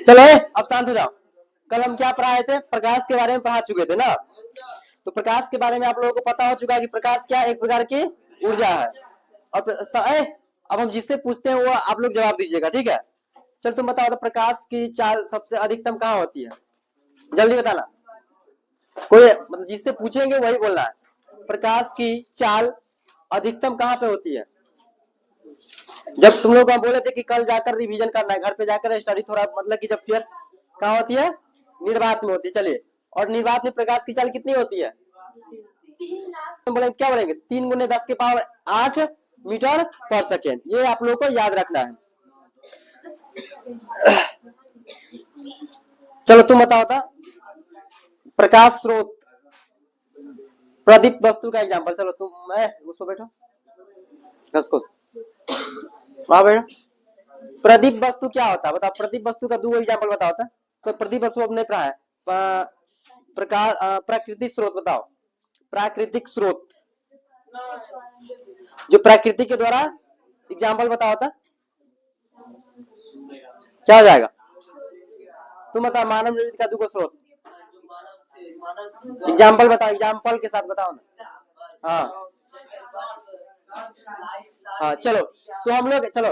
चलो अब शांत हो जाओ। कल हम क्या पढ़ाए थे? प्रकाश के बारे में पढ़ा चुके थे ना। तो प्रकाश के बारे में आप लोगों को पता हो चुका है कि प्रकाश क्या एक प्रकार की ऊर्जा है। और अब हम जिससे पूछते हैं वो आप लोग जवाब दीजिएगा, ठीक है? चल तुम बताओ तो प्रकाश की चाल सबसे अधिकतम कहाँ होती है? जल्दी बताना। कोई मतलब जिससे पूछेंगे वही बोलना है। प्रकाश की चाल अधिकतम कहाँ पे होती है? जब तुम लोग बोले थे कि कल जाकर रिवीजन करना है, घर पे जाकर स्टडी थोड़ा, मतलब कि जब फिर कहाँ होती है? निर्वात में होती है। चलिए, और निर्वात में प्रकाश की चाल कितनी होती है? बोले क्या बोलेंगे? 3 × 10⁸ मीटर पर सेकेंड। ये आप लोगों को याद रखना है। चलो तुम बताओ था प्रकाश स्रोत प्रदीप्त वस्तु का एग्जांपल। चलो तुम मैं उसको बैठो, घसको वहां बैठो। प्रदीप वस्तु क्या होता है बताओ? प्रदीप वस्तु का 2 एग्जांपल बताओ था। तो प्रदीप वस्तु अब नहीं पढ़ा है। प्रकाश प्राकृतिक स्रोत बताओ। प्राकृतिक स्रोत जो प्राकृतिक के द्वारा, एग्जांपल बताओ था क्या हो जाएगा? तुम बताओ मानव निर्मित का 2 स्रोत एग्जांपल बताओ, एग्जांपल के साथ बताओ ना। हाँ हाँ चलो तो हम लोग, चलो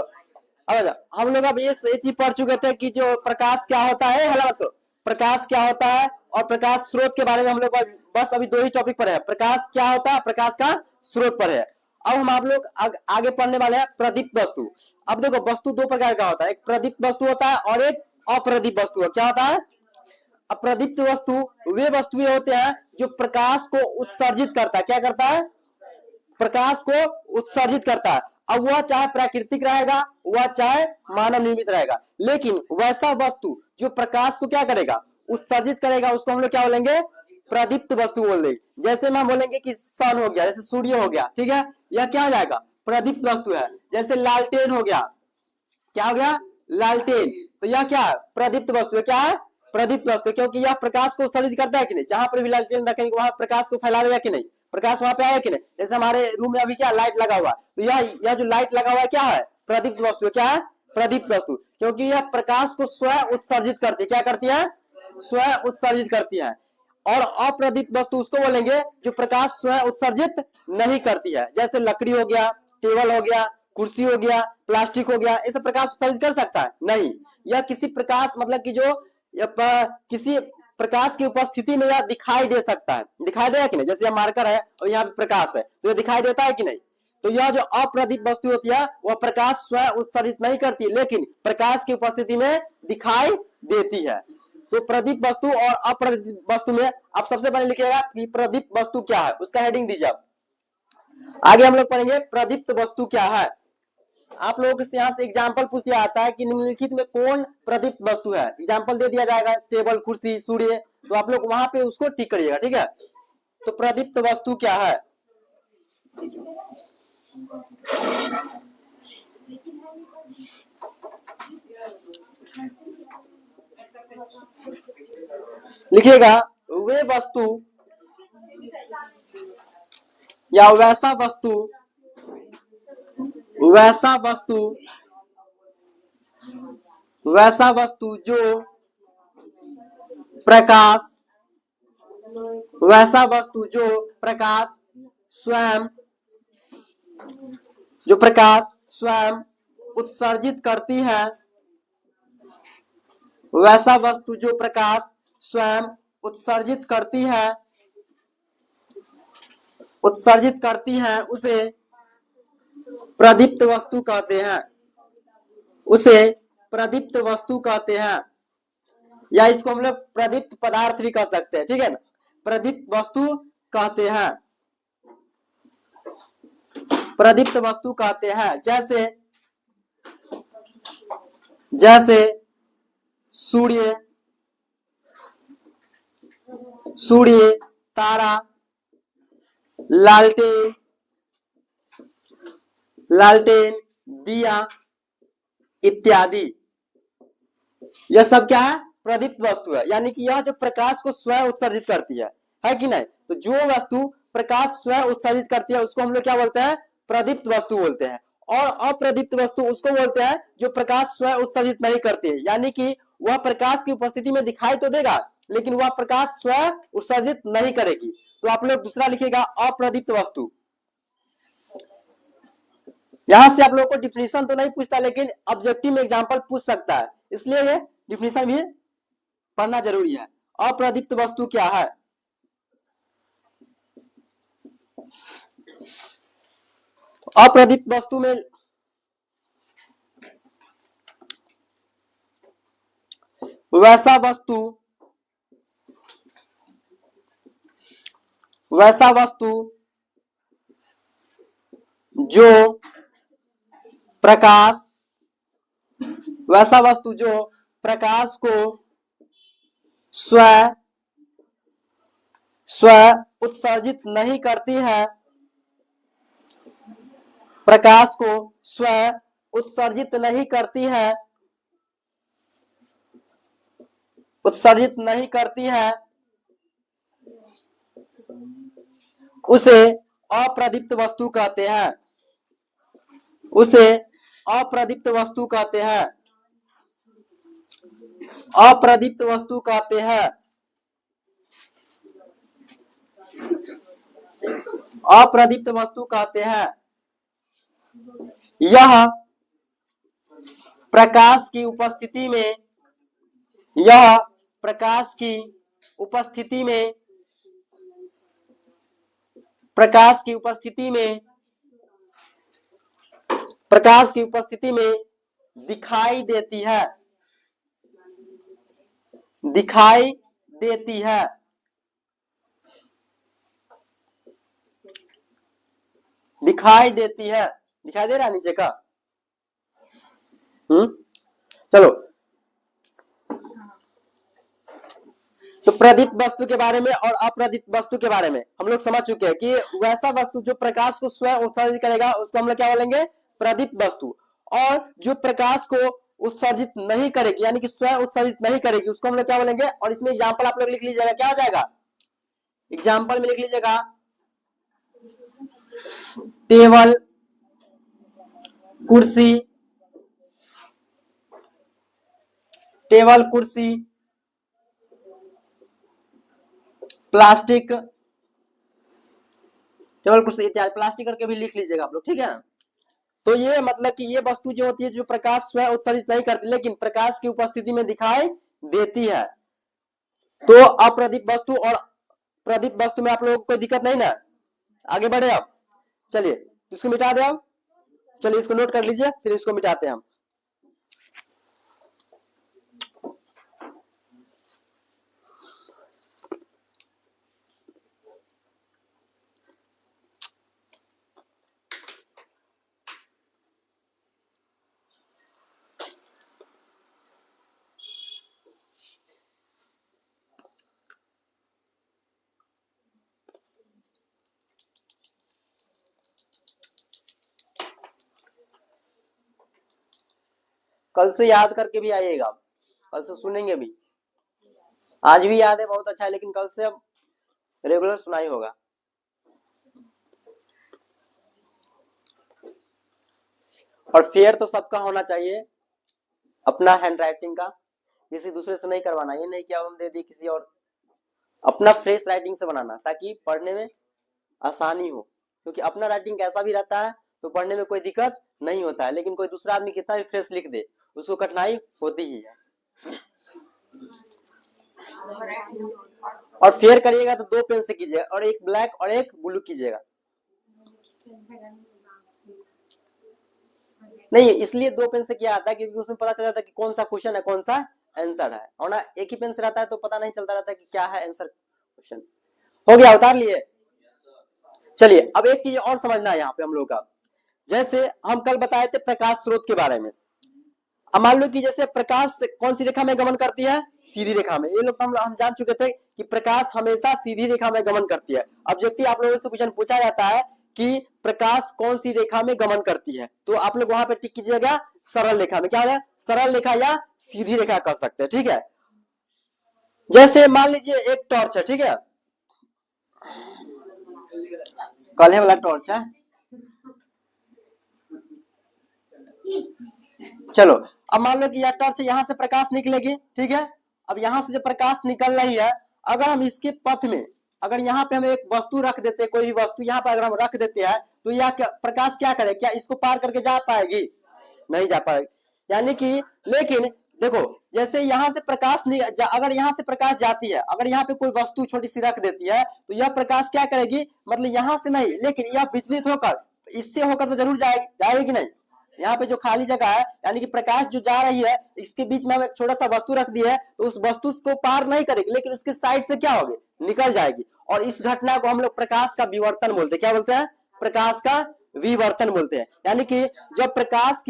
अब हम लोग अब ये चीज पढ़ चुके थे कि जो प्रकाश क्या होता है। हला तो प्रकाश क्या होता है और प्रकाश स्रोत के बारे में हम लोग बस अभी 2 ही टॉपिक पर है। प्रकाश क्या होता है, प्रकाश का स्रोत पर है। अब हम आप लोग आगे पढ़ने वाले हैं प्रदीप्त वस्तु। अब देखो वस्तु 2 प्रकार का होता है, एक प्रदीप्त वस्तु होता है और एक अप्रदीप्त वस्तु। क्या होता है? अप्रदीप्त वस्तु वे वस्तुएं होते हैं जो प्रकाश को उत्सर्जित करता है। क्या करता है? प्रकाश को उत्सर्जित करता है। अब वह चाहे प्राकृतिक रहेगा, वह चाहे मानव निर्मित रहेगा, लेकिन वैसा वस्तु जो प्रकाश को क्या करेगा? उत्सर्जित करेगा, उसको हम लोग क्या बोलेंगे? प्रदीप्त वस्तु बोल देंगे। जैसे में हम बोलेंगे कि सन हो गया, जैसे सूर्य हो गया, ठीक है? यह क्या हो जाएगा? प्रदीप्त वस्तु है। जैसे लालटेन हो गया, क्या हो गया? लालटेन। तो यह क्या है? प्रदीप्त वस्तु है। क्या है? प्रदीप्त वस्तु, क्योंकि यह प्रकाश को उत्सर्जित करता है कि नहीं? जहां पर भी लालटेन रखेंगे वहां प्रकाश को फैला देगा कि नहीं? प्रकाश वहां पे आया कि नहीं? जैसे हमारे रूम में अभी क्या लाइट लगा हुआ, तो यह जो लाइट लगा हुआ है क्या है? प्रदीप्त वस्तु। क्या है? प्रदीप्त वस्तु, क्योंकि यह प्रकाश को स्वयं उत्सर्जित करती है। क्या करती है? स्वयं उत्सर्जित करती है। और अप्रदीप्त वस्तु उसको बोलेंगे जो प्रकाश स्वयं उत्सर्जित नहीं करती है। जैसे लकड़ी हो गया, टेबल हो गया, कुर्सी हो गया, प्लास्टिक हो गया, ऐसा प्रकाश उत्सर्जित कर सकता है? नहीं। यह किसी प्रकाश मतलब कि जो किसी प्रकाश की उपस्थिति में यह दिखाई दे सकता है। दिखाई देगा कि नहीं? जैसे यह मार्कर है और यहाँ पे प्रकाश है, तो यह दिखाई देता है कि नहीं? तो यह जो अप्रदीप्त वस्तु होती है वह प्रकाश स्वयं उत्सर्जित नहीं करती, लेकिन प्रकाश की उपस्थिति में दिखाई देती है। तो प्रदीप्त वस्तु और अप्रदीप्त वस्तु में आप सबसे पहले लिखिएगा कि प्रदीप्त वस्तु क्या है, उसका हेडिंग दीजिए आप। आगे हम लोग पढ़ेंगे प्रदीप्त वस्तु क्या है। आप लोगों से यहाँ से एग्जाम्पल पूछ दिया जाता है कि निम्नलिखित में कौन प्रदीप्त वस्तु है। एग्जाम्पल दे दिया जाएगा, टेबल, कुर्सी, सूर्य, तो आप लोग वहां पे उसको टिक करिएगा, ठीक है? तो प्रदीप्त वस्तु क्या है? लिखिएगा वे वस्तु या वैसा वस्तु जो प्रकाश स्वयं उत्सर्जित करती है। वैसा वस्तु जो प्रकाश स्वयं उत्सर्जित करती है उसे प्रदीप्त वस्तु कहते हैं। या इसको हम लोग प्रदीप्त पदार्थ भी कह सकते हैं, ठीक है ना? प्रदीप्त वस्तु कहते हैं। जैसे सूर्य, तारा, लालटेन, दिया इत्यादि। यह सब क्या है? प्रदीप्त वस्तु है। यानी कि यह जो प्रकाश को स्वयं उत्सर्जित करती है कि नहीं? तो जो वस्तु प्रकाश स्वयं उत्सर्जित करती है उसको हम लोग क्या बोलते हैं? प्रदीप्त वस्तु बोलते हैं। और अप्रदीप्त वस्तु उसको बोलते हैं जो प्रकाश स्वयं उत्सर्जित नहीं करती है, यानी कि वह प्रकाश की उपस्थिति में दिखाई तो देगा लेकिन वह प्रकाश स्वयं उत्सर्जित नहीं करेगी। तो आप लोग दूसरा लिखिएगा अप्रदीप्त वस्तु। यहां से आप लोगों को डिफिनीशन तो नहीं पूछता लेकिन ऑब्जेक्टिव में एग्जांपल पूछ सकता है, इसलिए ये डिफिनीशन भी पढ़ना जरूरी है। अप्रदीप्त वस्तु क्या है? अप्रदीप्त वस्तु में वैसा वस्तु जो प्रकाश को स्व उत्सर्जित नहीं करती है, प्रकाश को स्व उत्सर्जित नहीं करती है उसे अप्रदीप्त वस्तु कहते हैं। अप्रदीप्त वस्तु कहते हैं। यह प्रकाश की उपस्थिति में दिखाई देती है। दिखाई दे रहा है नीचे का? चलो, तो प्रदीप्त वस्तु के बारे में और अप्रदीप्त वस्तु के बारे में हम लोग समझ चुके हैं कि वैसा वस्तु जो प्रकाश को स्वयं उत्सर्जित करेगा उसको हम लोग क्या बोलेंगे? प्रदीप्त वस्तु। और जो प्रकाश को उत्सर्जित नहीं करेगी यानी कि स्वयं उत्सर्जित नहीं करेगी उसको हम लोग क्या बोलेंगे? और इसमें एग्जाम्पल आप लोग लिख लीजिएगा, क्या हो जाएगा? एग्जाम्पल में लिख लीजिएगा टेबल, कुर्सी, प्लास्टिक, टेबल कुर्सी इत्यादि, प्लास्टिक करके भी लिख लीजिएगा आप लोग, ठीक है ना? तो ये मतलब कि ये वस्तु जो होती है जो प्रकाश स्वयं उत्सर्जित नहीं करती लेकिन प्रकाश की उपस्थिति में दिखाई देती है। तो अप्रदीप्त वस्तु और प्रदीप्त वस्तु में आप लोगों को कोई दिक्कत नहीं ना? आगे बढ़े आप, चलिए इसको मिटा दे आप। चलिए इसको नोट कर लीजिए, फिर इसको मिटाते हैं हम। कल से याद करके भी आइएगा, कल से सुनेंगे भी। आज भी याद है, बहुत अच्छा है, लेकिन कल से अब रेगुलर सुनाई होगा। और फेयर तो सबका होना चाहिए, अपना हैंड राइटिंग का, किसी दूसरे से नहीं करवाना। ये नहीं कि अब हम दे दिए किसी और, अपना फ्रेश राइटिंग से बनाना ताकि पढ़ने में आसानी हो। क्योंकि अपना राइटिंग कैसा भी रहता है तो पढ़ने में कोई दिक्कत नहीं होता है, लेकिन कोई दूसरा आदमी कितना भी फ्रेश लिख दे उसको कठिनाई होती ही है। और फेयर करिएगा तो 2 पेन से कीजिएगा, और एक ब्लैक और एक ब्लू कीजिएगा। नहीं, इसलिए 2 पेन से किया आता है क्योंकि उसमें पता चल जाता है कि कौन सा क्वेश्चन है कौन सा आंसर है, और ना एक ही पेन से रहता है तो पता नहीं चलता रहता है कि क्या है आंसर क्वेश्चन। हो गया, उतार लिए? चलिए अब एक चीज और समझना है यहाँ पे हम लोग का। जैसे हम कल बताए थे प्रकाश स्रोत के बारे में। अब मान लो कि जैसे प्रकाश कौन सी रेखा में गमन करती है? सीधी रेखा में। ये लोग हम जान चुके थे कि प्रकाश हमेशा सीधी रेखा में गमन करती है। ऑब्जेक्टिव आप लोगों से क्वेश्चन पूछा जाता है कि प्रकाश कौन सी रेखा में गमन करती है, तो आप लोग वहां पे टिक कीजिएगा सरल रेखा में। क्या है? सरल रेखा या सीधी रेखा कर सकते हैं, ठीक है? जैसे मान लीजिए एक टॉर्च है, ठीक है? काले वाला टॉर्च है, चलो अब मान लो कि यह टॉर्च यहाँ से प्रकाश निकलेगी, ठीक है। अब यहाँ से जो प्रकाश निकल रही है, अगर हम इसके पथ में, अगर यहाँ पे हम एक वस्तु रख देते, कोई भी वस्तु यहाँ पर अगर हम रख देते हैं, तो यह प्रकाश क्या करे, क्या इसको पार करके जा पाएगी? नहीं जा पाएगी। यानी कि लेकिन देखो, जैसे यहाँ से प्रकाश अगर यहाँ से प्रकाश जाती है, अगर यहाँ पे कोई वस्तु छोटी सी रख देती है, तो यह प्रकाश क्या करेगी, मतलब यहाँ से नहीं, लेकिन यह विचलित होकर, इससे होकर तो जरूर जाएगी, जाएगी कि नहीं? यहाँ पे जो खाली जगह है, यानी कि प्रकाश जो जा रही है, इसके बीच में हम एक छोटा सा वस्तु रख दिया है, तो उस वस्तु को पार नहीं करेगी, लेकिन उसके साइड से क्या होगी, निकल जाएगी। और इस घटना को हम लोग प्रकाश का विवर्तन बोलते हैं। क्या बोलते हैं? प्रकाश का विवर्तन बोलते हैं। यानी कि जब प्रकाश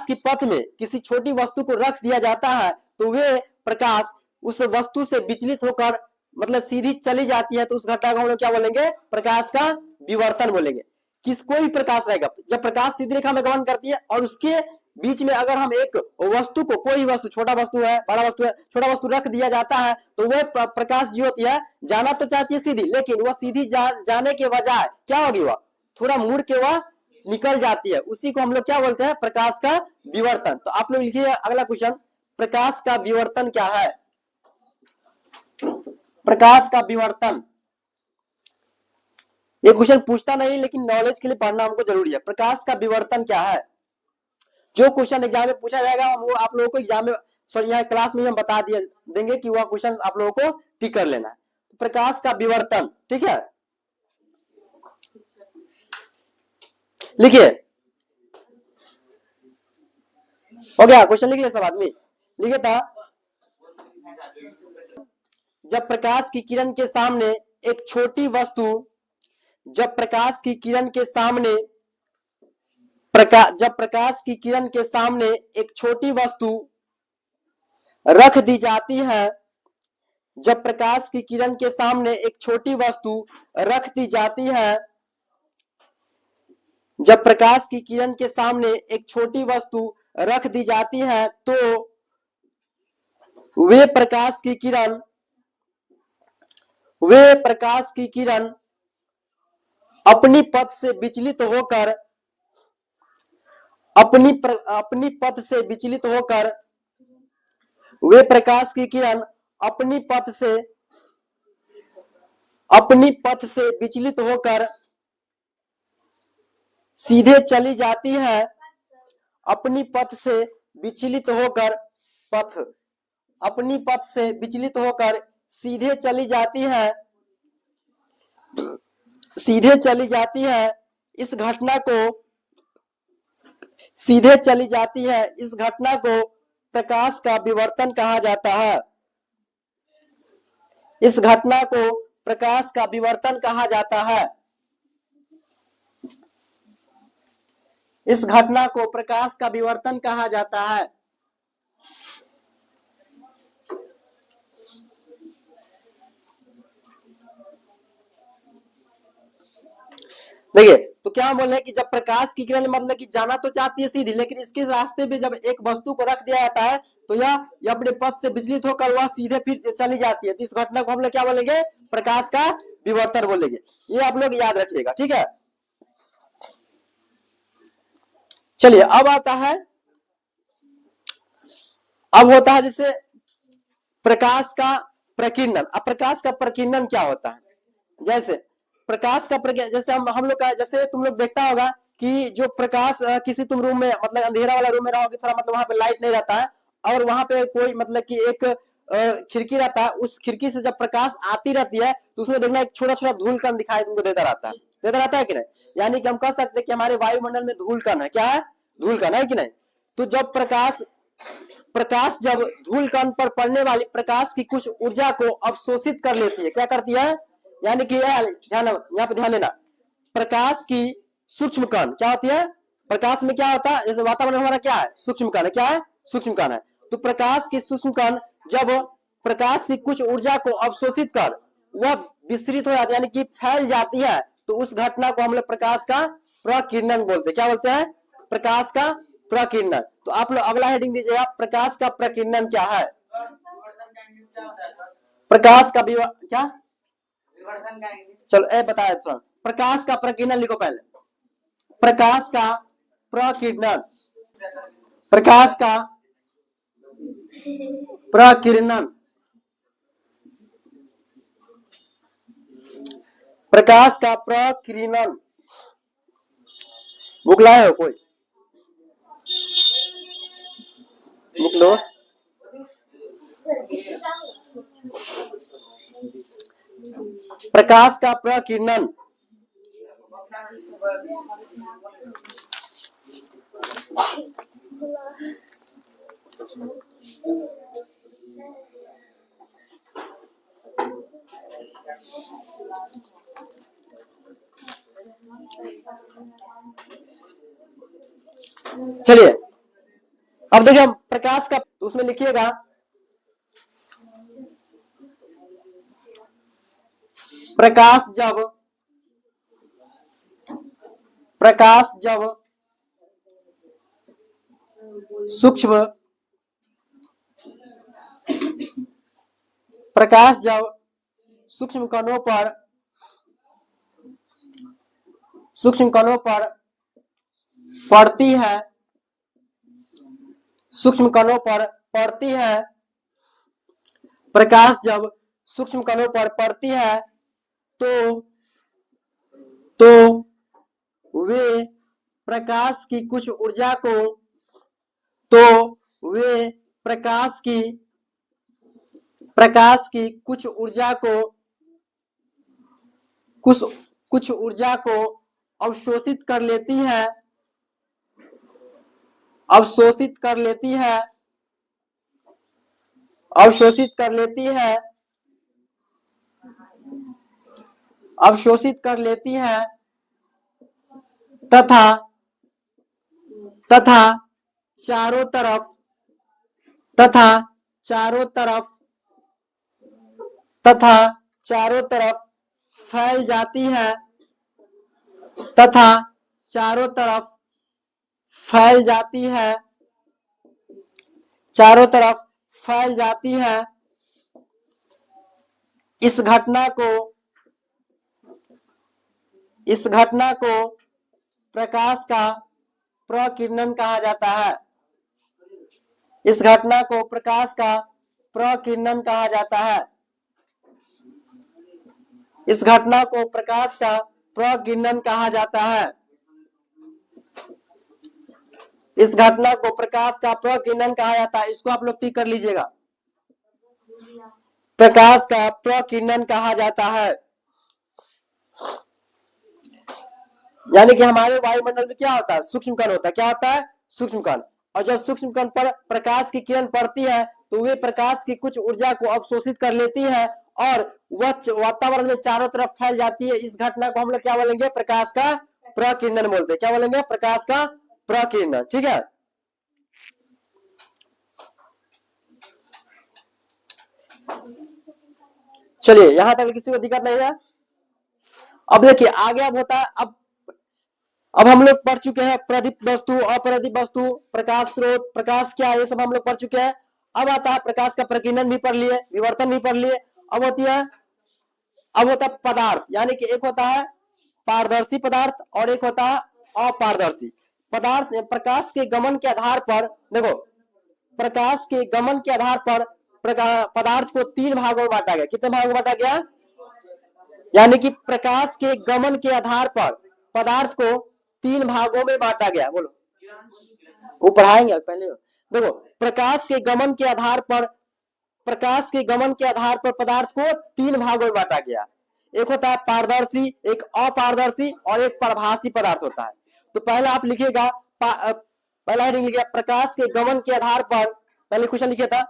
की पथ में किसी छोटी वस्तु को रख दिया जाता है, तो वे प्रकाश उस वस्तु से विचलित होकर मतलब सीधी चली जाती है, तो उस घटना को हम लोग क्या बोलेंगे, प्रकाश का विवर्तन बोलेंगे। कोई भी प्रकाश रहेगा, जब प्रकाश सीधी रेखा में गमन करती है और उसके बीच में अगर हम एक वस्तु को, कोई वस्तु, छोटा वस्तु है, बड़ा वस्तु है, छोटा वस्तु रख दिया जाता है, तो वह प्रकाश जो होती है, जाना तो चाहती है सीधी, लेकिन वह सीधी जाने के बजाय क्या होगी, वह थोड़ा मुड़ के वह निकल जाती है। उसी को हम लोग क्या बोलते हैं, प्रकाश का विवर्तन। तो आप लोग लिखिए अगला क्वेश्चन, प्रकाश का विवर्तन क्या है? प्रकाश का विवर्तन, ये क्वेश्चन पूछता नहीं, लेकिन नॉलेज के लिए पढ़ना हमको जरूरी है। प्रकाश का विवर्तन क्या है? जो क्वेश्चन एग्जाम में पूछा जाएगा, वो आप लोगों को एग्जाम में, सॉरी यहाँ क्लास में हम बता देंगे कि वह क्वेश्चन आप लोगों को टिक कर लेना है। प्रकाश का विवर्तन, ठीक है, लिखिए। हो गया क्वेश्चन, लिख लिया सब आदमी? लिखे था, जब प्रकाश की किरण के सामने एक छोटी वस्तु, जब प्रकाश की किरण के सामने जब प्रकाश की किरण के सामने एक छोटी वस्तु रख दी जाती है, जब प्रकाश की किरण के सामने एक छोटी वस्तु रख दी जाती है, जब प्रकाश की किरण के सामने एक छोटी वस्तु रख दी जाती है, तो वे प्रकाश की किरण अपनी पथ से विचलित होकर अपनी पथ से विचलित होकर वे प्रकाश की किरण अपनी पथ से विचलित होकर सीधे चली जाती है। अपनी पथ से विचलित होकर अपनी पथ से विचलित होकर सीधे चली जाती है, सीधे चली जाती है। इस घटना को प्रकाश का विवर्तन कहा जाता है। इस घटना को प्रकाश का विवर्तन कहा जाता है। इस घटना को प्रकाश का विवर्तन कहा जाता है। देखिए, तो क्या बोल रहे हैं कि जब प्रकाश की किरण मतलब कि जाना तो चाहती है सीधी, लेकिन इसके रास्ते में जब एक वस्तु को रख दिया जाता है, तो यह अपने पथ से विचलित होकर वह सीधे फिर चली जाती है। तो इस घटना को हम लोग क्या बोलेंगे, प्रकाश का विवर्तन बोलेंगे। ये आप लोग याद रखिएगा, ठीक है। चलिए अब आता है, अब होता है जैसे प्रकाश का प्रकीर्णन। अब प्रकाश का प्रकीर्णन क्या होता है? जैसे प्रकाश का जैसे हम लोग का, जैसे तुम लोग देखता होगा कि जो प्रकाश किसी तुम रूम में, मतलब अंधेरा वाला रूम में रहोगे, थोड़ा मतलब वहां पे लाइट नहीं रहता है, और वहां पे कोई मतलब कि एक खिड़की रहता है, उस खिड़की से जब प्रकाश आती रहती है, तो उसमें देखना एक छोटा छोटा धूल कण दिखाई तुमको देता रहता है कि नहीं? यानी कि हम कह सकते हैं कि हमारे वायुमंडल में धूल कण है। क्या है? धूल कण है कि नहीं? तो जब प्रकाश जब धूल कण पर पड़ने वाली प्रकाश की कुछ ऊर्जा को अवशोषित कर लेती है, क्या करती है? यानी कि ध्यान, यहाँ पे ध्यान देना, प्रकाश की सूक्ष्म कण क्या होती है? प्रकाश में क्या होता है, जैसे वातावरण हमारा क्या है? सूक्ष्म कण है। क्या है? सूक्ष्म कण है। तो प्रकाश की सूक्ष्म कण जब प्रकाश की कुछ ऊर्जा को अवशोषित कर वह विस्तृत हो जाती है, यानी कि फैल जाती है, तो उस घटना को हम लोग प्रकाश का प्रकीर्णन बोलते हैं। क्या बोलते हैं? प्रकाश का प्रकीर्णन। तो आप लोग अगला हेडिंग दीजिएगा, प्रकाश का प्रकीर्णन क्या है? प्रकाश का क्या, चलो ए बताया तुरंत। प्रकाश का प्रकीर्णन लिखो पहले। प्रकाश का प्रकीर्णन, प्रकाश का प्रकीर्णन, प्रकाश का प्रकीर्णन। बुक लाए हो कोई? बुक लो। प्रकाश का प्रकीर्णन, चलिए अब देखिए हम प्रकाश का, तो उसमें लिखिएगा प्रकाश जब सूक्ष्म, प्रकाश जब सूक्ष्म कणों पर पड़ती है, सूक्ष्म कणों पर पड़ती है, प्रकाश जब सूक्ष्म कणों पर पड़ती है तो वे प्रकाश की कुछ ऊर्जा को, कुछ ऊर्जा को अवशोषित कर लेती है, अवशोषित कर लेती है तथा चारों तरफ फैल जाती है, चारों तरफ फैल जाती है। इस घटना को प्रकाश का प्रकीर्णन कहा जाता है। इस घटना को प्रकाश का प्रकीर्णन कहा जाता है। इस घटना को प्रकाश का प्रकीर्णन कहा जाता है। इस घटना को प्रकाश का प्रकीर्णन कहा जाता है। इसको आप लोग टिक कर लीजिएगा, प्रकाश का प्रकीर्णन कहा जाता है। यानी कि हमारे वायुमंडल में क्या होता है? सूक्ष्म कण होता है। क्या होता है? सूक्ष्म कण। और जब सूक्ष्म कण पर प्रकाश की किरण पड़ती है तो वे प्रकाश की कुछ ऊर्जा को अवशोषित कर लेती है और वह वातावरण में चारों तरफ फैल जाती है। इस घटना को हम लोग क्या बोलेंगे? प्रकाश का प्रकीर्णन बोलते हैं। क्या बोलेंगे? प्रकाश का प्रकीर्णन। ठीक है, चलिए यहां तक किसी को दिक्कत नहीं है। अब देखिए आगे अब होता है, अब हम लोग पढ़ चुके हैं प्रदीप्त वस्तु, अप्रदीप्त वस्तु, प्रकाश स्रोत, प्रकाश क्या है, ये सब हम लोग पढ़ चुके हैं। अब आता है प्रकाश का प्रकीर्णन भी पढ़ लिए, विवर्तन भी पढ़ लिए। अब होता है पदार्थ, यानी कि एक होता है पारदर्शी पदार्थ और एक होता है अपारदर्शी पदार्थ। में प्रकाश के गमन के आधार पर, देखो प्रकाश के गमन के आधार पर पदार्थ को 3 भागों में बांटा गया। कितने भागों में बांटा गया? यानी कि प्रकाश के गमन के आधार पर पदार्थ को 3 भागों में बांटा गया। बोलो, वो पढ़ाएंगे पहले। देखो प्रकाश के गमन के आधार पर पदार्थ को 3 भागों में बांटा गया। एक होता है पारदर्शी, एक अपारदर्शी और एक प्रभासी पदार्थ होता है। तो पहला आप लिखिएगा, पहला हेडिंग लिखिएगा प्रकाश के गमन के आधार पर। पहले क्वेश्चन लिखिए था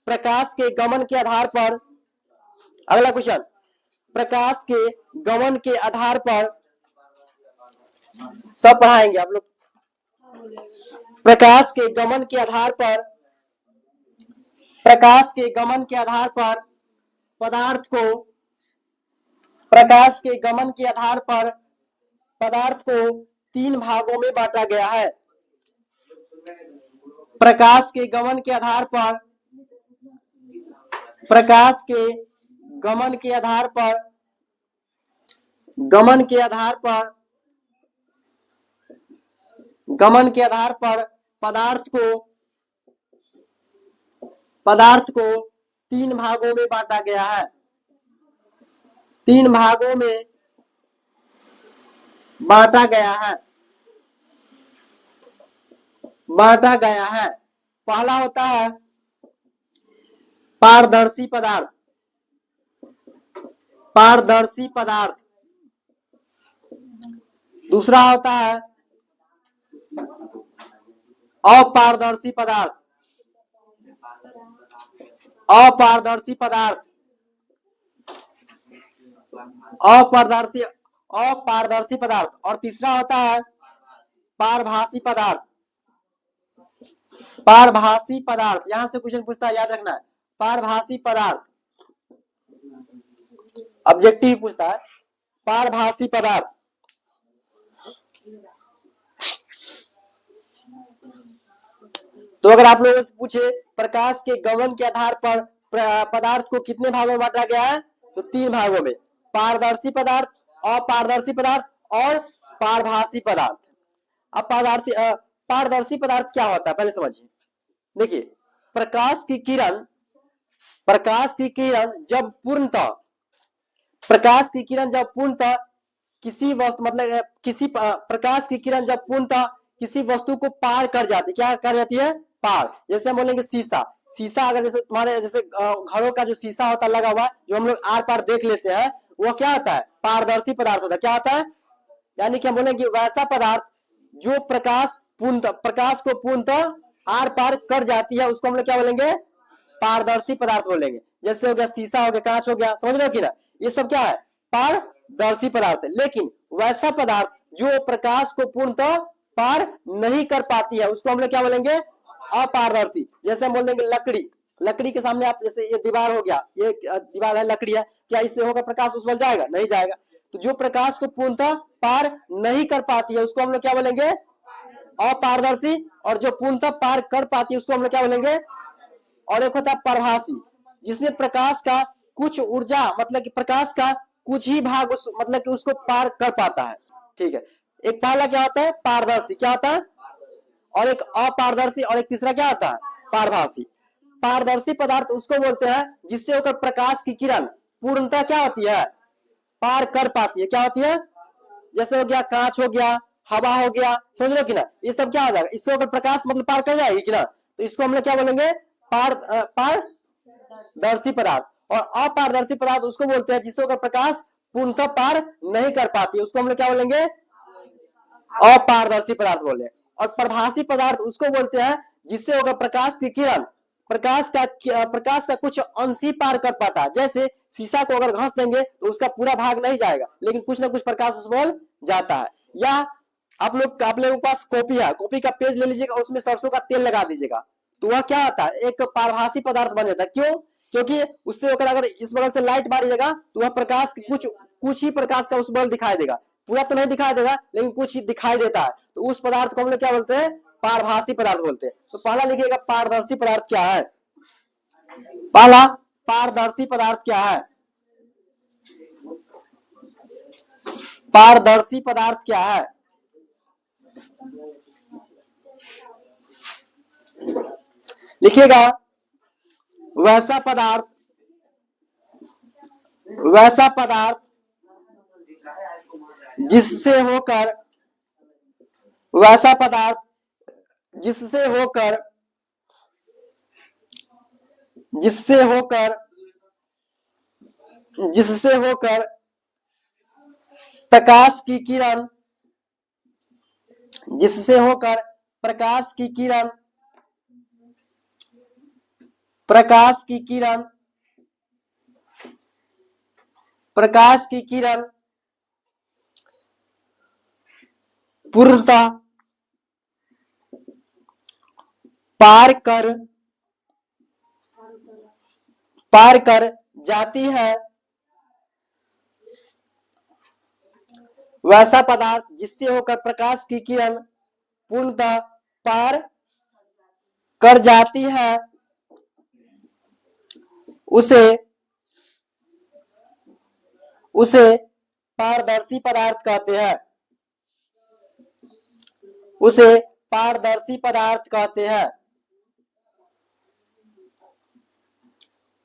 प्रकाश के गमन के आधार पर। अगला क्वेश्चन, प्रकाश के गमन के आधार पर, सब पढ़ाएंगे आप लोग। प्रकाश के गमन के आधार पर पदार्थ को 3 भागों में बांटा गया है। प्रकाश के गमन के आधार पर गमन के आधार पर पदार्थ को 3 भागों में बांटा गया है। 3 भागों में बांटा गया है। पहला होता है पारदर्शी पदार्थ। दूसरा होता है अपारदर्शी पदार्थ। अपारदर्शी पदार्थ। और तीसरा होता है पारभासी पदार्थ। यहां से क्वेश्चन पूछता है, याद रखना है। पारभासी पदार्थ ऑब्जेक्टिव पूछता है। पारभासी पदार्थ तो अगर आप लोगों से पूछे प्रकाश के गमन के आधार पर पदार्थ को कितने भागों में बांटा गया है, तो 3 भागों में, पारदर्शी पदार्थ, अपारदर्शी पदार्थ और पारभासी पदार्थ। अब पारदर्शी पदार्थ क्या होता है पहले समझिए। देखिए, प्रकाश की किरण जब पूर्णतः किसी वस्तु मतलब प्रकाश की किरण जब पूर्णतः किसी वस्तु को पार कर जाती, क्या कर जाती है, पार। जैसे हम बोलेंगे शीशा अगर जैसे तुम्हारे जैसे घरों का जो शीशा होता है लगा हुआ, जो हम लोग आर पार देख लेते हैं, वो क्या होता है, पारदर्शी पदार्थ होता है। क्या होता है, यानी कि हम बोलेंगे वैसा पदार्थ जो प्रकाश को पूर्णतः आर पार कर जाती है, उसको हम लोग क्या बोलेंगे, पारदर्शी पदार्थ बोलेंगे। जैसे हो गया शीशा हो गया, कांच हो गया, समझ रहे हो कि ना, ये सब क्या है, पारदर्शी पदार्थ है। लेकिन वैसा पदार्थ जो प्रकाश को पूर्णतः पार नहीं कर पाती है, उसको हम लोग क्या बोलेंगे, अपारदर्शी। जैसे हम बोल देंगे लकड़ी के सामने आप, जैसे ये दीवार हो गया, ये दीवार है, लकड़ी है, क्या इससे होकर प्रकाश उस पर जाएगा, नहीं जाएगा। तो जो प्रकाश को पूर्णतः पार नहीं कर पाती है, उसको हम लोग क्या बोलेंगे, अपारदर्शी। और जो पूर्णतः पार कर पाती है, उसको हम लोग क्या बोलेंगे। और एक होता है परभासी, जिसमें प्रकाश का कुछ ऊर्जा मतलब कि प्रकाश का कुछ ही भाग मतलब कि उसको पार कर पाता है। ठीक है, एक पहला क्या होता है, पारदर्शी, क्या होता है, और एक अपारदर्शी, और एक तीसरा क्या होता है, पारभासी। पारदर्शी पदार्थ उसको बोलते हैं जिससे होकर प्रकाश की किरण पूर्णतः क्या होती है, पार कर पाती है। क्या होती है, जैसे हो गया कांच हो गया, हवा हो गया, समझ लो कि ना, ये सब क्या हो जाएगा, इससे होकर प्रकाश मतलब पार कर जाएगी कि ना। तो इसको हम लोग क्या बोलेंगे, पारदर्शी पदार्थ। और अपारदर्शी पदार्थ उसको बोलते हैं जिससे होकर प्रकाश पूर्णतः पार नहीं कर पाती है, उसको हम लोग क्या बोलेंगे, अपारदर्शी पदार्थ बोले। और प्रभासी पदार्थ उसको बोलते हैं जिससे होकर प्रकाश की किरण प्रकाश का कुछ अंश ही पार कर पाता है। जैसे शीशा को अगर घस देंगे तो उसका पूरा भाग नहीं जाएगा, लेकिन कुछ ना कुछ प्रकाश उसमें जाता है। या आप लोगों के पास कॉपी है, कॉपी का पेज ले लीजिएगा, उसमें सरसों का तेल लगा दीजिएगा, तो वह क्या आता है, एक पारभासी पदार्थ बन जाता है। क्यों, क्योंकि उससे होकर अगर इस बगल से लाइट मारिएगा तो वह प्रकाश कुछ ही प्रकाश का उस बगल दिखाई देगा, पूरा तो नहीं दिखाई देगा, लेकिन कुछ ही दिखाई देता है। तो उस पदार्थ को हम लोग क्या बोलते हैं, पारभासी पदार्थ बोलते हैं। तो पहला लिखिएगा, पारदर्शी पदार्थ क्या है। पहला, पारदर्शी पदार्थ क्या है, पारदर्शी पदार्थ क्या है। लिखिएगा, वैसा पदार्थ जिससे होकर प्रकाश की किरण पूर्णतः पार कर जाती है, वैसा पदार्थ जिससे होकर प्रकाश की किरण पूर्णतः पार कर जाती है, उसे पारदर्शी पदार्थ कहते हैं। उसे पारदर्शी पदार्थ कहते हैं।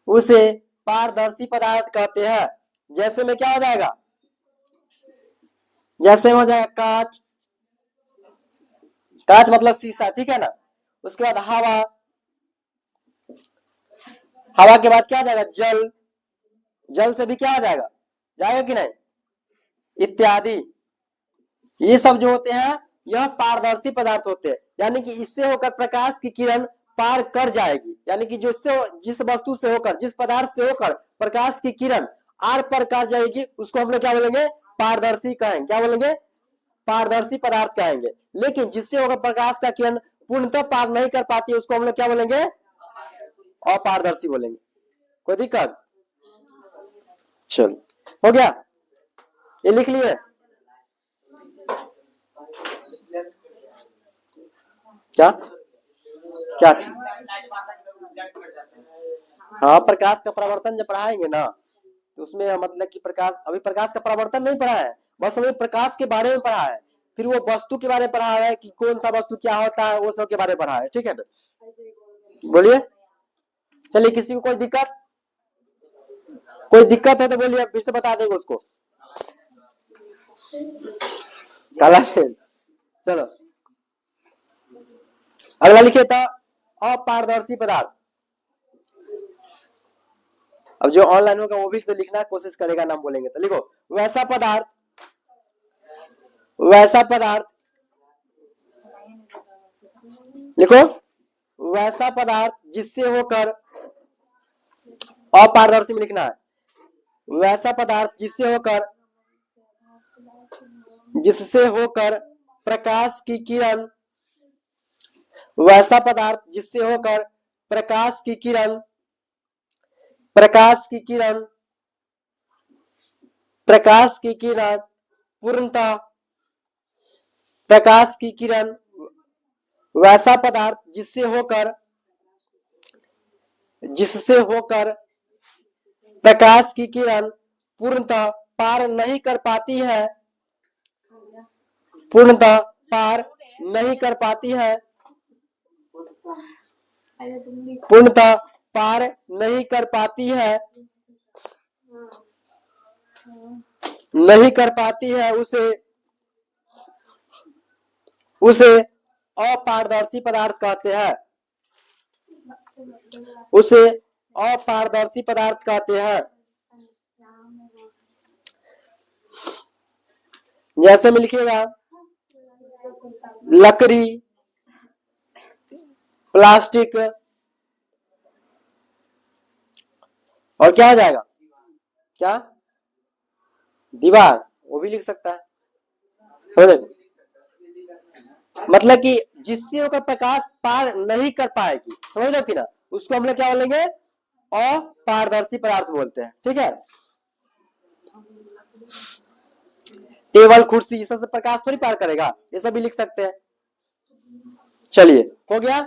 उसे पारदर्शी पदार्थ कहते हैं। जैसे में क्या हो जाएगा, जैसे में हो जाएगा कांच, कांच मतलब शीशा, ठीक है ना। उसके बाद हवा, हवा के बाद क्या आ जाएगा, जल, जल से भी क्या आ जाएगा, जाएगा कि नहीं, इत्यादि। ये सब जो होते हैं यह पारदर्शी पदार्थ होते हैं, यानी कि इससे होकर प्रकाश की किरण पार कर जाएगी, यानी कि जिस वस्तु से होकर, जिस पदार्थ से होकर प्रकाश की किरण आर पर कर जाएगी उसको हम लोग क्या बोलेंगे, पारदर्शी कहेंगे। क्या बोलेंगे, पारदर्शी पदार्थ कहेंगे। लेकिन जिससे होकर प्रकाश का किरण पूर्णतः पार नहीं कर पाती है उसको हम लोग क्या बोलेंगे, अपारदर्शी बोलेंगे। कोई दिक्कत, चल हो गया, ये लिख लिए। क्या क्या हाँ, प्रकाश का परावर्तन जब पढ़ाएंगे ना तो उसमें मतलब कि प्रकाश, अभी प्रकाश का परावर्तन नहीं पढ़ा है, बस हमें प्रकाश के बारे में पढ़ा है। फिर वो वस्तु के बारे में पढ़ा है कि कौन सा वस्तु क्या होता है, वो सब के बारे में पढ़ा है, ठीक है ना। बोलिए, चलिए किसी को कोई दिक्कत, कोई दिक्कत है तो बोलिए, फिर से बता देंगे उसको। काला पेन, चलो अगला लिखिए था, अपारदर्शी पदार्थ। अब जो ऑनलाइन होगा वो भी तो लिखना कोशिश करेगा, नाम बोलेंगे तो लिखो, वैसा पदार्थ, वैसा पदार्थ, लिखो, वैसा पदार्थ जिससे होकर, अपारदर्शी में लिखना है, वैसा पदार्थ जिससे होकर, जिससे होकर प्रकाश की किरण, वैसा पदार्थ जिससे होकर प्रकाश की किरण, प्रकाश की किरण, प्रकाश की किरण पूर्णतः, प्रकाश की किरण, वैसा पदार्थ जिससे होकर, जिससे होकर प्रकाश की किरण पूर्णतः पार नहीं कर पाती है, पूर्णतः पार नहीं कर पाती है, पूर्णतः पार नहीं कर पाती है, नहीं कर पाती है, उसे, उसे अपारदर्शी पदार्थ कहते हैं, उसे अपारदर्शी पदार्थ कहते हैं। जैसे में लिखिएगा, लकड़ी, प्लास्टिक, और क्या आ जाएगा, क्या, दीवार, वो भी लिख सकता है, मतलब कि जिससे होकर प्रकाश पार नहीं कर पाएगी, समझ लो कि ना, उसको हम लोग क्या बोलेंगे, अपारदर्शी पदार्थ बोलते हैं, ठीक है। टेबल, कुर्सी, ये सब प्रकाश थोड़ी पार करेगा, ये सब भी लिख सकते हैं। चलिए हो गया,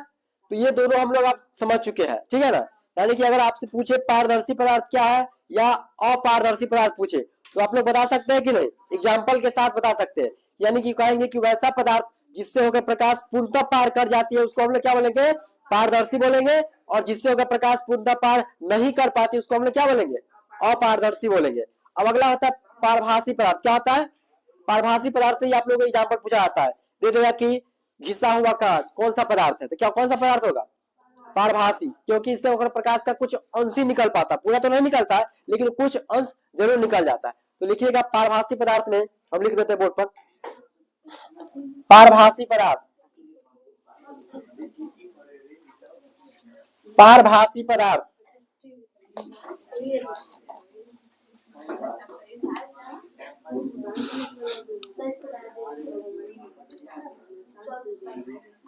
तो ये दोनों हम लोग आप समझ चुके हैं, ठीक है ना। यानी कि अगर आपसे पूछे पारदर्शी पदार्थ क्या है या अपारदर्शी पदार्थ पूछे तो आप लोग बता सकते हैं कि नहीं, एग्जाम्पल के साथ बता सकते हैं। यानी कि कहेंगे कि वैसा पदार्थ जिससे होकर प्रकाश पूर्णतः पार कर जाती है उसको हम लोग क्या बोलेंगे, पारदर्शी बोलेंगे, और जिससे होकर प्रकाश पूर्णतः पार नहीं कर पाती उसको हम लोग क्या बोलेंगे, अपारदर्शी बोलेंगे। अब अगला होता है पारभासी पदार्थ। क्या होता है, पारभासी पदार्थ से ही आप लोगों को एग्जाम्पल पूछा जाता है, दे देगा कि घिसा हुआ कांच कौन सा पदार्थ है, तो क्या कौन सा पदार्थ होगा, पारभासी, क्योंकि इससे होकर प्रकाश का कुछ अंश ही निकल पाता, पूरा तो नहीं निकलता है लेकिन कुछ अंश जरूर निकल जाता है। तो लिखिएगा पारभासी पदार्थ में हम लिख देते हैं बोर्ड पर, पारभासी पदार्थ, पारभासी पदार्थ,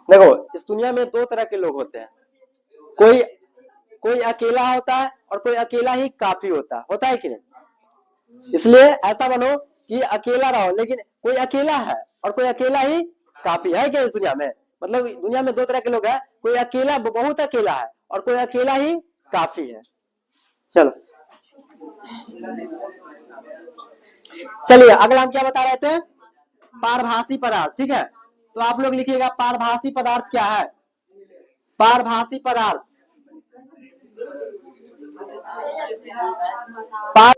देखो इस दुनिया में दो तरह के लोग होते हैं, कोई कोई अकेला होता है और कोई अकेला ही काफी होता है कि नहीं। इसलिए ऐसा बनो कि अकेला रहो, लेकिन कोई अकेला है और कोई अकेला ही काफी है क्या इस दुनिया में, मतलब दुनिया में दो तरह के लोग हैं, कोई अकेला बहुत अकेला है और कोई अकेला ही काफी है। चलो चलिए अगला हम क्या बता रहे थे, पारभासी पदार्थ, ठीक है। तो आप लोग लिखिएगा पारभासी पदार्थ क्या है। पारभासी पदार्थ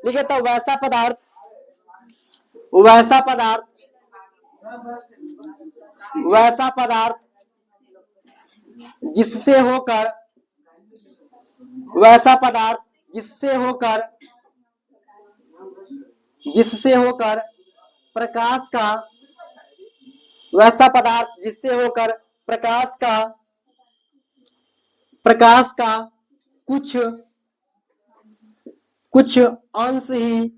लिखे तो वैसा पदार्थ, वैसा पदार्थ, वैसा पदार्थ जिससे होकर, वैसा पदार्थ जिससे होकर, जिससे होकर प्रकाश का, वैसा पदार्थ जिससे होकर प्रकाश का, प्रकाश का कुछ कुछ अंश ही,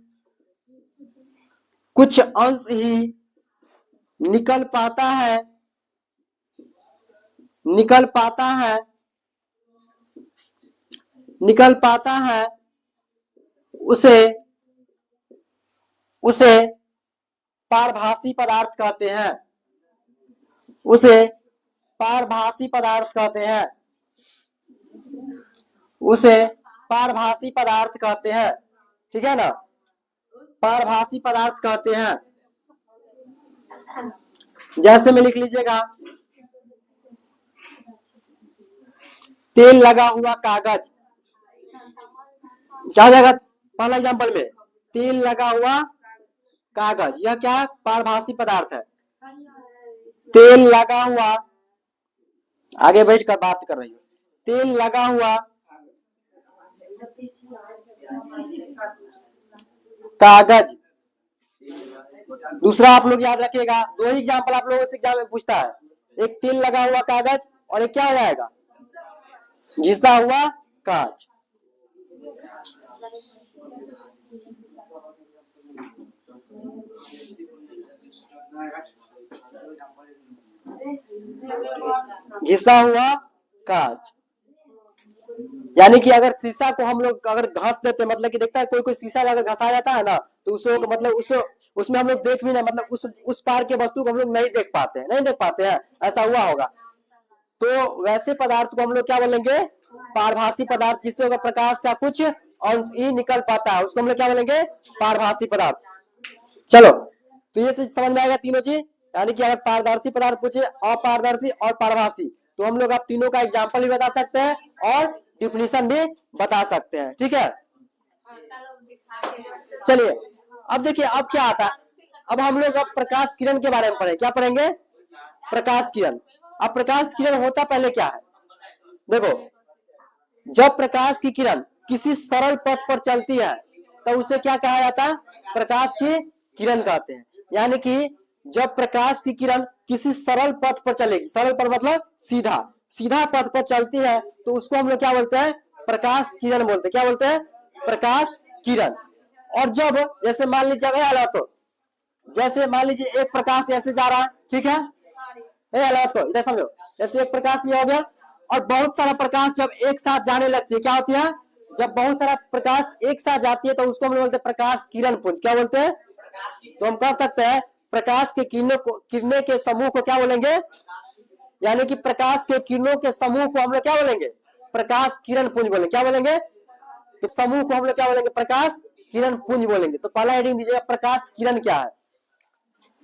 कुछ अंश ही निकल पाता है, निकल पाता है, निकल पाता है, उसे उसे पारभासी पदार्थ कहते हैं, उसे पारभासी पदार्थ कहते हैं, उसे पारभासी पदार्थ कहते हैं। ठीक है ना, पारभासी पदार्थ कहते हैं। जैसे में लिख लीजिएगा तेल लगा हुआ कागज, क्या हो जाएगा पहला एग्जाम्पल में, तेल लगा हुआ कागज, यह क्या पारभासी पदार्थ है। तेल लगा हुआ, आगे बैठ कर बात कर रही हूँ, तेल लगा हुआ कागज। दूसरा आप लोग याद रखिएगा, दो ही एग्जाम्पल आप लोगों से एग्जाम में पूछता है, एक तेल लगा हुआ कागज और एक क्या हो जाएगा घिसा हुआ कांच। घिसा हुआ कांच यानी कि अगर शीशा को हम लोग अगर घस देते, मतलब कि देखता है कोई कोई शीशा अगर घसा जाता है ना, तो उसको मतलब उसमें हम लोग देख भी नहीं, मतलब उस पार के वस्तु को हम लोग नहीं देख पाते हैं, नहीं देख पाते हैं, ऐसा हुआ होगा। तो वैसे पदार्थ को हम लोग क्या बोलेंगे, पारभासी पदार्थ, जिससे अगर प्रकाश का कुछ अंश ही निकल पाता है, उसको हम लोग क्या बोलेंगे, पारभासी पदार्थ। चलो, तो ये समझ में आएगा तीनों चीज, यानी कि अगर पारदर्शी पदार्थ पूछे, अपारदर्शी और पारभासी, तो हम लोग आप तीनों का एग्जाम्पल भी बता सकते हैं और डिफिनीशन भी बता सकते हैं। ठीक है, चलिए अब देखिए अब क्या आता है, अब हम लोग अब प्रकाश किरण के बारे में पढ़ेंगे। क्या पढ़ेंगे, प्रकाश किरण। अब प्रकाश किरण होता पहले क्या है, देखो, जब प्रकाश की किरण किसी सरल पथ पर चलती है तो उसे क्या कहा जाता है, प्रकाश की किरण कहते हैं। यानी कि जब प्रकाश की किरण किसी सरल पथ पर चलेगी, सरल पथ मतलब सीधा, सीधा पथ पर चलती है, तो उसको हम लोग क्या बोलते हैं, प्रकाश किरण बोलते हैं। क्या बोलते हैं, प्रकाश किरण। और जब जैसे मान लीजिए तो जैसे मान लीजिए एक प्रकाश ऐसे जा रहा है, ठीक है, तो इधर समझो, जैसे एक प्रकाश ये हो गया, और बहुत सारा प्रकाश जब एक साथ जाने लगती है, क्या होती है, जब बहुत सारा प्रकाश एक साथ जाती है तो उसको हम बोलते हैं प्रकाश किरण पुंज। क्या बोलते हैं, तो हम कह सकते हैं प्रकाश के किरणों को, किरणें के समूह को क्या बोलेंगे, यानी कि प्रकाश के किरणों के समूह को हम लोग क्या बोलेंगे, प्रकाश किरण पुंज बोलेंगे। क्या बोलेंगे, तो समूह को हम लोग क्या बोलेंगे, प्रकाश किरण पुंज बोलेंगे। तो पहला हेडिंग दीजिएगा प्रकाश किरण क्या है,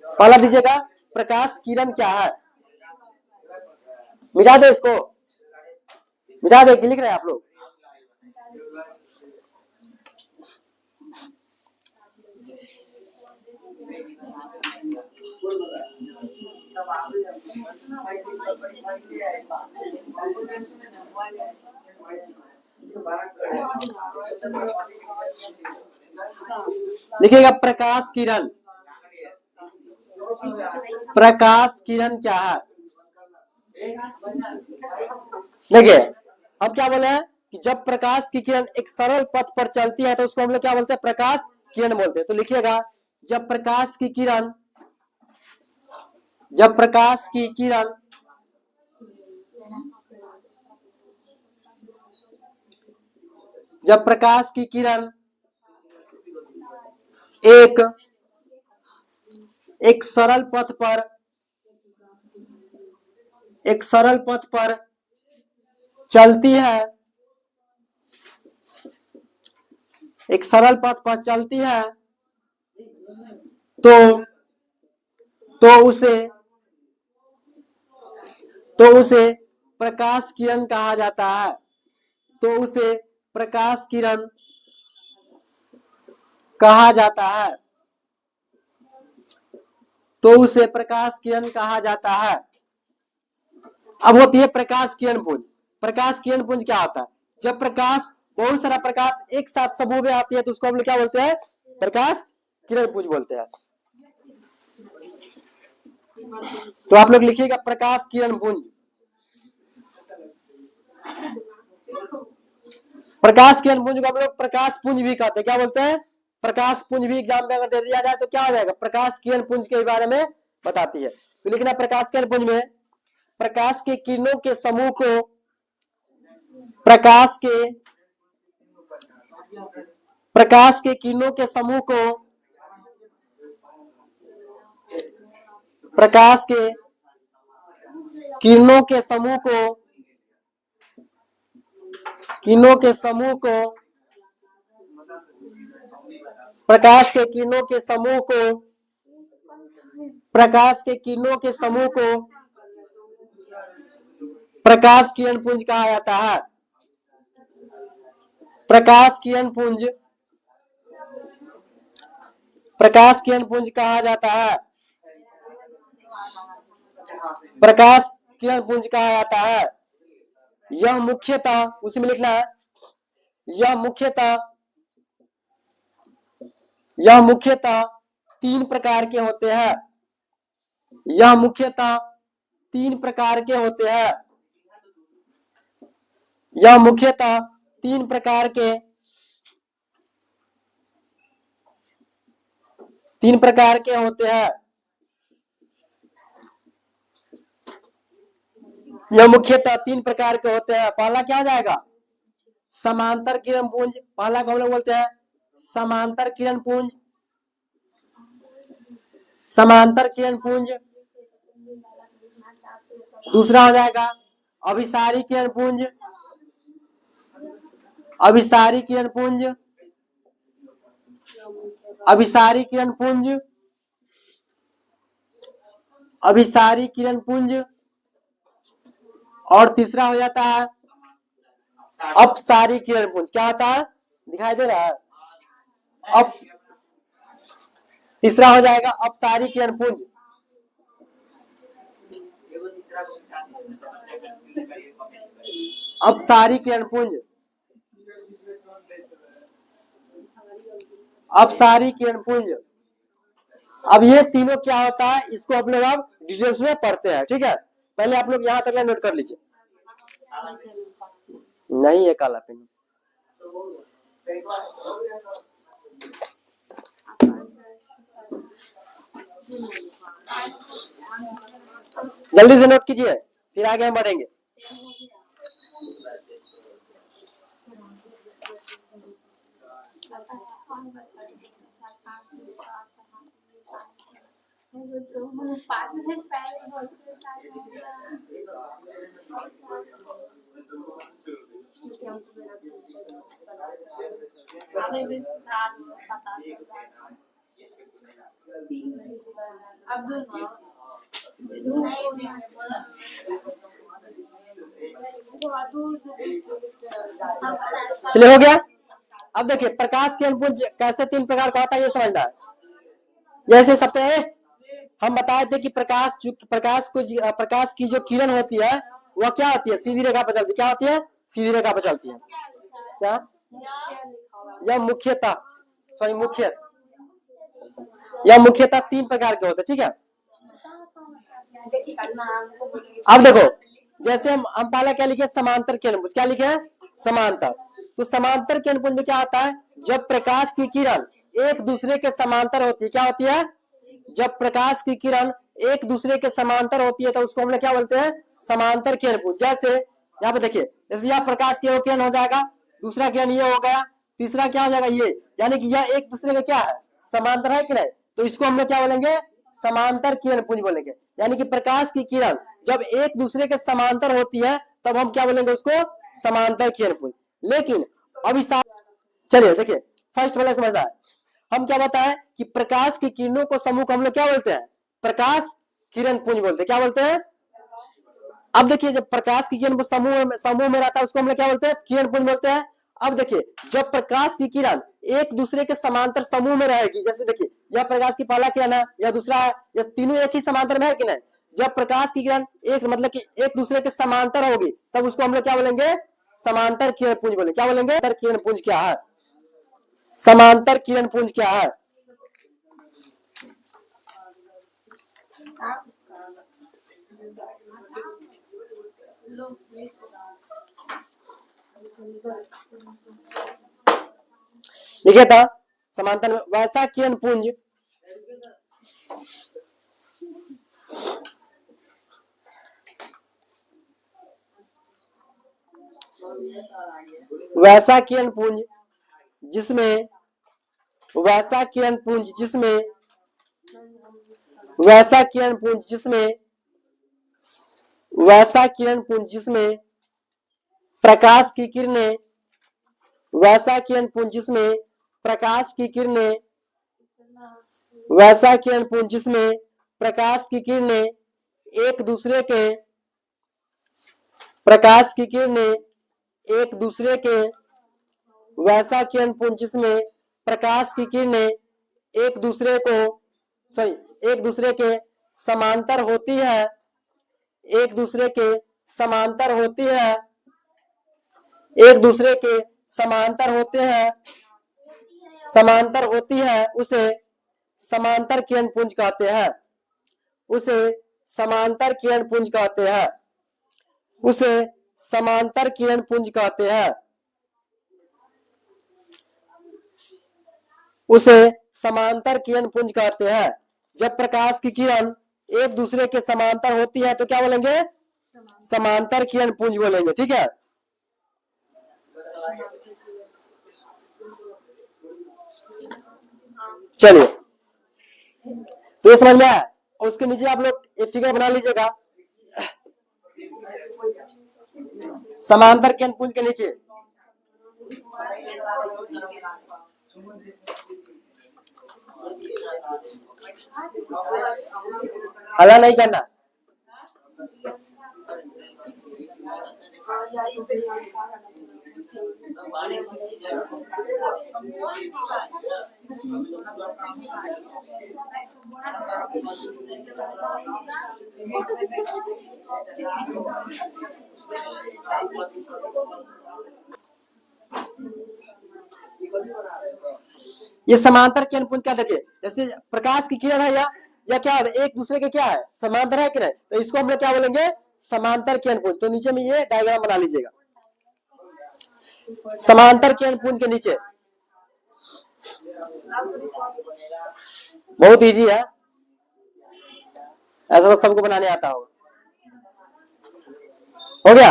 पहला दीजिएगा प्रकाश किरण क्या है। मिटा दे इसको, मिटा दे, लिख रहे हैं आप लोग। लिखिएगा प्रकाश किरण, प्रकाश किरण क्या है। देखिए हम क्या बोले हैं कि जब प्रकाश की किरण एक सरल पथ पर चलती है तो उसको हम लोग क्या बोलते हैं, प्रकाश किरण बोलते हैं। तो लिखिएगा जब प्रकाश की किरण, जब प्रकाश की किरण जब प्रकाश की किरण एक सरल पथ पर, एक सरल पथ पर चलती है, एक सरल पथ पर चलती है, तो उसे तो उसे प्रकाश किरण कहा जाता है। तो उसे प्रकाश किरण कहा जाता है। तो उसे प्रकाश किरण कहा जाता है। अब होती है प्रकाश किरण पुंज। प्रकाश किरण पुंज क्या होता है? जब प्रकाश, बहुत सारा प्रकाश एक साथ समूह में आती है तो उसको हम लोग क्या बोलते हैं? प्रकाश किरण पुंज बोलते हैं। तो आप लोग लिखिएगा प्रकाश किरण पुंज। प्रकाश किरण पुंज को हम लोग प्रकाश पुंज भी कहते हैं। क्या बोलते हैं? प्रकाश पुंज भी एग्जाम में अगर दे दिया जाए तो क्या हो जाएगा? प्रकाश किरण पुंज के बारे में बताती है। तो लिखना प्रकाश किरण पुंज में प्रकाश के किरणों के समूह को प्रकाश के किरणों के समूह को प्रकाश के किरणों के समूह को प्रकाश के किरणों के समूह को प्रकाश के किरणों के समूह को प्रकाश किरण पुंज कहा जाता है। प्रकाश किरण पुंज कहा जाता है। प्रकाश किरण पुंज कहा जाता है। यह मुख्यतः, उसी में लिखना है, यह मुख्यतः तीन प्रकार के होते हैं। यह मुख्यतः तीन प्रकार के होते हैं। यह मुख्यतः तीन प्रकार के होते हैं। यह मुख्यतः तीन प्रकार के होते हैं। पहला क्या हो जाएगा? समांतर किरण पुंज। पहला को हम लोग बोलते हैं समांतर किरण पुंज। समांतर किरण पुंज। दूसरा हो जाएगा अभिसारी किरण पुंज। अभिसारी किरण पुंज। अभिसारी किरण पुंज। अभिसारी किरण पुंज। और तीसरा हो जाता है अपसारी किरण पुंज। क्या होता है? दिखाई दे रहा है? अब तीसरा हो जाएगा अपसारी किरण पुंज। अपसारी किरण पुंज। अपसारी किरण पुंज। अब ये तीनों क्या होता है इसको आप लोग अब डिटेल्स में पढ़ते हैं। ठीक है, पहले आप लोग यहां तक नोट कर लीजिए। नहीं है काला पेन। जल्दी से नोट कीजिए, फिर आगे हम बढ़ेंगे। चलिए हो गया। अब देखिए प्रकाश किरण पुंज कैसे तीन प्रकार का होता है ये समझना है। जैसे सबसे हम बताए थे कि प्रकाश की जो किरण होती है वह क्या होती है? सीधी रेखा पर चलती है। क्या होती है? सीधी रेखा पर चलती है। क्या? यह मुख्यतः तीन प्रकार के होते हैं। ठीक है, अब देखो जैसे हम पहले क्या लिखे? समांतर किरण पुंज। क्या लिखे? समांतर। तो समांतर किरण पुंज में क्या होता है? जब प्रकाश की किरण एक दूसरे के समांतर होती है। क्या होती है? जब प्रकाश की किरण एक दूसरे के समांतर होती है तो उसको हम लोग क्या बोलते हैं? समांतर किरण पुंज। जैसे यहाँ पे देखिए, जैसे यह प्रकाश की किरण हो जाएगा, दूसरा किरण ये हो गया, तीसरा क्या हो जाएगा? ये, यानी कि यह एक दूसरे का क्या है? समांतर है कि नहीं? तो इसको हम लोग क्या बोलेंगे? समांतर किरण पुंज बोलेंगे। यानी कि प्रकाश की किरण जब एक दूसरे के समांतर होती है तब हम क्या बोलेंगे? उसको समांतर किरण पुंज। लेकिन अभी चलिए देखिए, फर्स्ट वाला समझना है। हम क्या बताएं कि प्रकाश की किरणों को समूह को हम लोग क्या बोलते हैं? प्रकाश किरण पुंज बोलते हैं। क्या बोलते हैं? अब देखिए जब प्रकाश की किरण समूह में रहता है उसको हम लोग क्या बोलते हैं, किरण पुंज बोलते हैं। अब देखिए जब प्रकाश की किरण एक दूसरे के समांतर समूह में रहेगी, जैसे देखिए यह प्रकाश की पहला किरण है, यह दूसरा है, यह तीनों एक ही समांतर में है कि नहीं। जब प्रकाश की किरण एक मतलब कि एक दूसरे के समांतर होगी तब उसको हम लोग क्या बोलेंगे, समांतर किरण पुंज बोलेंगे। क्या बोलेंगे, किरण पुंज क्या है, समांतर किरण पुंज क्या है। लिखे था समांतर में वैसा किरण पुंज वैसा किरण पुंज जिसमें वैसा किरण पुंज जिसमें वैसा किरण पुंज जिसमें वैसा किरण पुंज जिसमें प्रकाश की किरणें वैसा किरण पुंज जिसमें प्रकाश की किरणें वैसा किरण पुंज जिसमें प्रकाश की किरणें एक दूसरे के प्रकाश की किरणें एक दूसरे के वैसा किरण पुंज जिसमें प्रकाश की किरणें एक दूसरे को एक दूसरे के समांतर होती है एक दूसरे के समांतर होती है एक दूसरे के समांतर होते हैं समांतर होती है उसे समांतर किरण पुंज कहते हैं उसे समांतर किरण पुंज कहते हैं उसे समांतर किरण पुंज कहते हैं उसे समांतर किरण पुंज कहते हैं। जब प्रकाश की किरण एक दूसरे के समांतर होती है तो क्या बोलेंगे, समांतर किरण पुंज बोलेंगे। ठीक है, चलिए तो ये समझ में आया। उसके नीचे आप लोग एक फिगर बना लीजिएगा समांतर किरण पुंज के नीचे। हला नहीं करना। ये समांतर किरण पुंज का देखिए, जैसे प्रकाश की किरण है या क्या है, एक दूसरे के क्या है, समांतर है कि नहीं, तो इसको हम लोग क्या बोलेंगे, समांतर किरण पुंज। तो नीचे में ये डायग्राम बना लीजिएगा समांतर किरण पुंज के नीचे। बहुत इजी है, ऐसा तो सबको बनाने आता होगा। हो गया,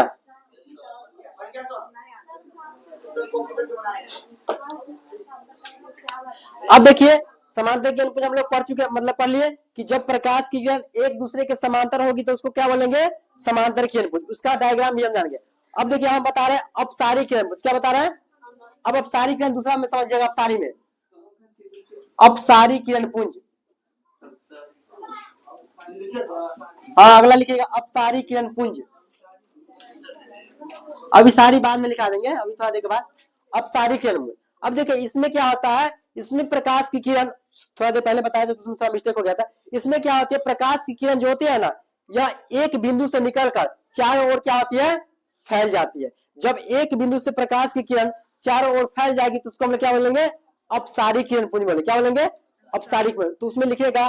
अब देखिए समांतर किरण पुंज हम लोग पढ़ चुके, मतलब पढ़ लिए कि जब प्रकाश की किरण एक दूसरे के समांतर होगी तो उसको क्या बोलेंगे, समांतर किरण पुंज। उसका डायग्राम भी हम जानेंगे। अब देखिए हम बता रहे हैं अपसारी किरण पुंज। क्या बता रहे हैं, अब अपसारी किरण दूसरा में समझिएगा। अपसारी में अपसारी किरण पुंज, हाँ अगला लिखिएगा अपसारी किरण पुंज। अभी सारी बाद में लिखा देंगे, अभी थोड़ा देर के बाद अपसारी किरण पुंज। अब देखिए इसमें क्या होता है, इसमें प्रकाश की किरण, थोड़ा देर पहले बताया था तो थोड़ा मिस्टेक हो गया था। इसमें क्या होती है, प्रकाश की किरण जो होती है ना, यह एक बिंदु से निकलकर चारों ओर क्या होती है, फैल जाती है। जब एक बिंदु से प्रकाश की किरण चारों ओर फैल जाएगी तो उसको हम क्या बोलेंगे, अपसारी किरण पुंज बोलेंगे। क्या बोलेंगे, अपसारी किरण। तो उसमें लिखिएगा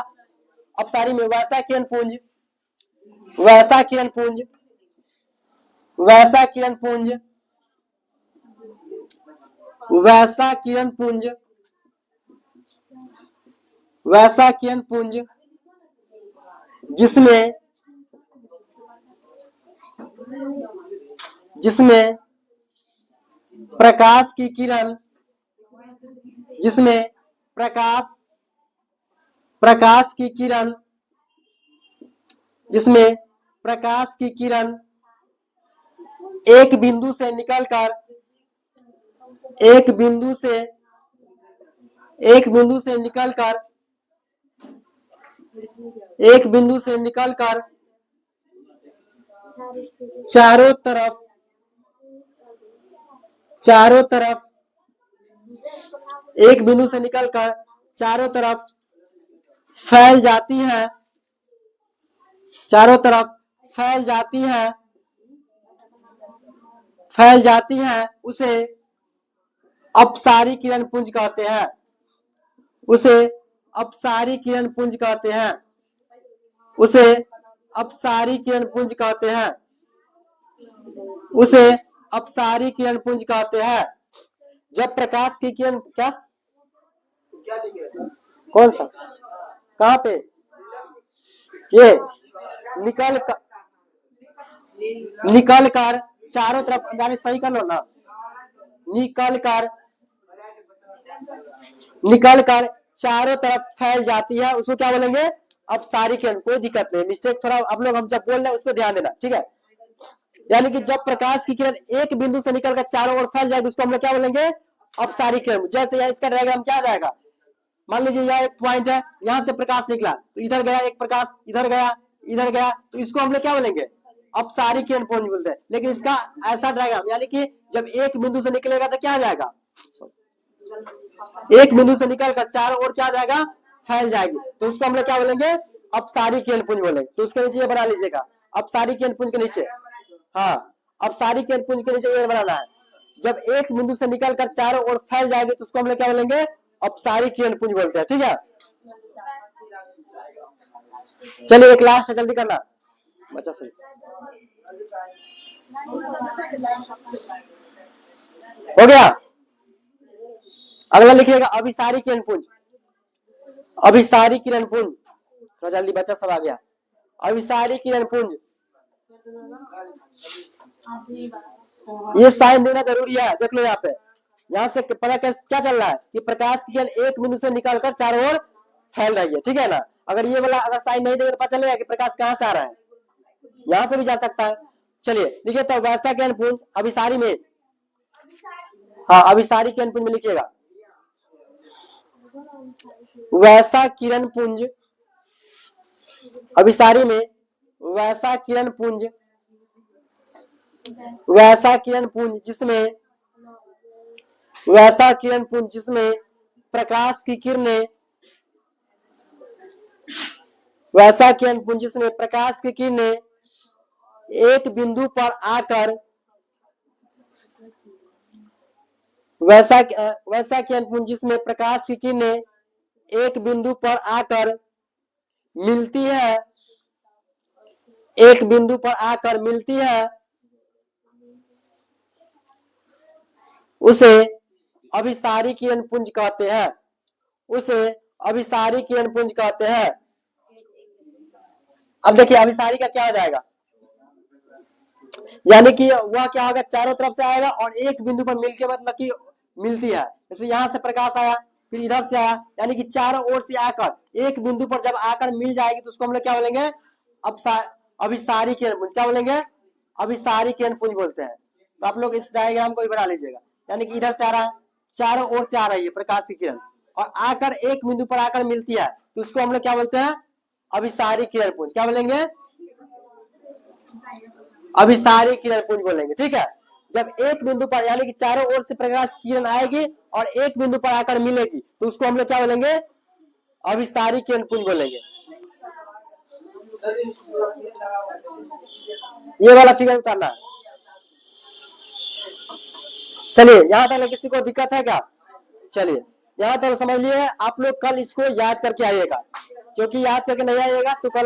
अपसारी में वैसा किरण पुंज, वैसा किरण पुंज, वैसा किरण पुंज, वैसा किरण पुंज, वैसा किरण पुंज जिसमें जिसमें प्रकाश की किरण, जिसमें प्रकाश की किरण, जिसमें प्रकाश की किरण एक बिंदु से निकलकर एक बिंदु से निकलकर एक बिंदु से निकलकर चारों तरफ एक बिंदु से निकलकर चारों तरफ फैल जाती है, चारों तरफ फैल जाती है, उसे अपसारी किरण पुंज कहते हैं, उसे अपसारी किरण पुंज कहते हैं, उसे अपसारी किरण पुंज कहते हैं, उसे अपसारी किरण पुंज कहते हैं। जब प्रकाश की किरण क्या कौन सा कहाँ पे ये निकल कर चारों तरफ, यानी सही कर लो ना, निकल कर चारों तरफ फैल जाती है, उसको क्या बोलेंगे? अपसारी किरण। कोई दिक्कत नहीं, मिस्टेक थोड़ा आप लोग हम जब बोल रहे हैं उस पर ध्यान देना, ठीक है। यानी कि जब प्रकाश की किरण एक बिंदु से निकलकर चारों ओर फैल जाएगी उसको हम लोग क्या बोलेंगे? अपसारी किरण। जैसे यहाँ इसका डायग्राम क्या आ जाएगा, मान लीजिए यह एक पॉइंट है, यहाँ से प्रकाश निकला तो इधर गया एक प्रकाश, इधर गया, तो इसको हम लोग क्या बोलेंगे? अपसारी किरण पुंज बोलते हैं। लेकिन इसका ऐसा डायग्राम, यानी कि जब एक बिंदु से निकलेगा तो क्या आ जाएगा? एक बिंदु से निकलकर चारों ओर क्या आ जाएगा? फैल जाएगी, तो उसको हम लोग क्या बोलेंगे? अपसारी किरण पुंज बोलेंगे। तो उसके नीचे ये बना लीजिएगा, अपसारी किरण पुंज के नीचे, हाँ, अपसारी किरण पुंज के नीचे ये बनाना है। जब एक बिंदु से निकलकर चारों ओर फैल जाएगी तो उसको हम लोग क्या बोलेंगे? अपसारी किरण पुंज बोलते हैं, ठीक है। चलिए एक लास्ट है, जल्दी करना बच्चा सही हो गया। अगला लिखिएगा अभिसारी किरण पुंज, अभिसारी किरण पुंज, थोड़ा जल्दी बच्चा सब आ गया। अभिसारी किरण पुंज, ये साइन देना जरूरी है, देख लो यहाँ पे, यहाँ से पता क्या चल रहा है कि प्रकाश की किरण एक बिंदु से निकलकर चारों ओर फैल रही है, ठीक है ना। अगर ये वाला अगर साइन नहीं देगा तो पता चलेगा कि प्रकाश कहाँ से आ रहा है, यहाँ से भी जा सकता है। चलिए देखिए, तो वैसा किरण पुंज अभिसारी में, हाँ अभिसारी किरण पुंज में लिखिएगा वैसा किरण पुंज, अभिसारी में वैसा किरण पुंज, वैसा किरण पुंज जिसमें, वैसा किरण पुंज जिसमें प्रकाश की किरणें, वैसा किरण पुंज जिसमें प्रकाश की किरणें एक बिंदु पर आकर, वैसा किरण पुंज जिसमें प्रकाश की किरणें एक बिंदु पर आकर मिलती है, एक बिंदु पर आकर मिलती है, उसे अभिसारी किरण पुंज कहते हैं, उसे अभिसारी किरण पुंज कहते हैं। अब देखिए अभिसारी का क्या हो जाएगा, यानी कि वह क्या होगा? चारों तरफ से आएगा और एक बिंदु पर मिलके मतलब कि मिलती है। जैसे यहाँ से प्रकाश आया, फिर इधर से आया, यानी कि चारों ओर से आकर एक बिंदु पर जब आकर मिल जाएगी तो उसको हम लोग क्या बोलेंगे? अभिसारी किरण पुंज। क्या बोलेंगे? अभिसारी किरण पुंज बोलते हैं। तो आप लोग इस डायग्राम को भी बना लीजिएगा, यानी कि इधर से आ रहा है, चारों ओर से आ रही है प्रकाश की किरण और आकर एक बिंदु पर आकर मिलती है, तो उसको हम लोग क्या बोलते हैं? अभिसारी किरण पुंज। क्या बोलेंगे? अभिसारी किरण पुंज बोलेंगे, ठीक है। जब एक बिंदु पर, यानी कि चारों ओर से प्रकाश की किरण आएगी और एक बिंदु पर आकर मिलेगी तो उसको हम लोग क्या बोलेंगे? अभिसारी किरण पुंज बोलेंगे। ये वाला फिगर उतारना है। चलिए यहाँ तक किसी को दिक्कत है क्या? चलिए यहाँ तक समझ लिए। आप लोग कल इसको याद करके आइएगा, क्योंकि याद करके नहीं आइएगा तो कल